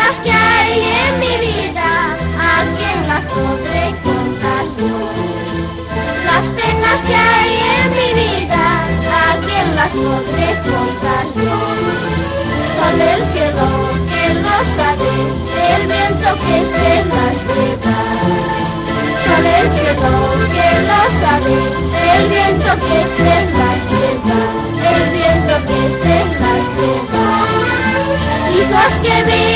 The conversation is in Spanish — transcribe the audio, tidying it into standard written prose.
penas que hay en mi vida, ¿a quién las podré contar yo? Las penas que hay en mi vida, ¿a quién las podré contar yo? Solo el cielo que lo sabe, el viento que se las lleva. Solo el cielo que lo sabe, el viento que se las lleva, el viento que se las lleva. Hijos que viven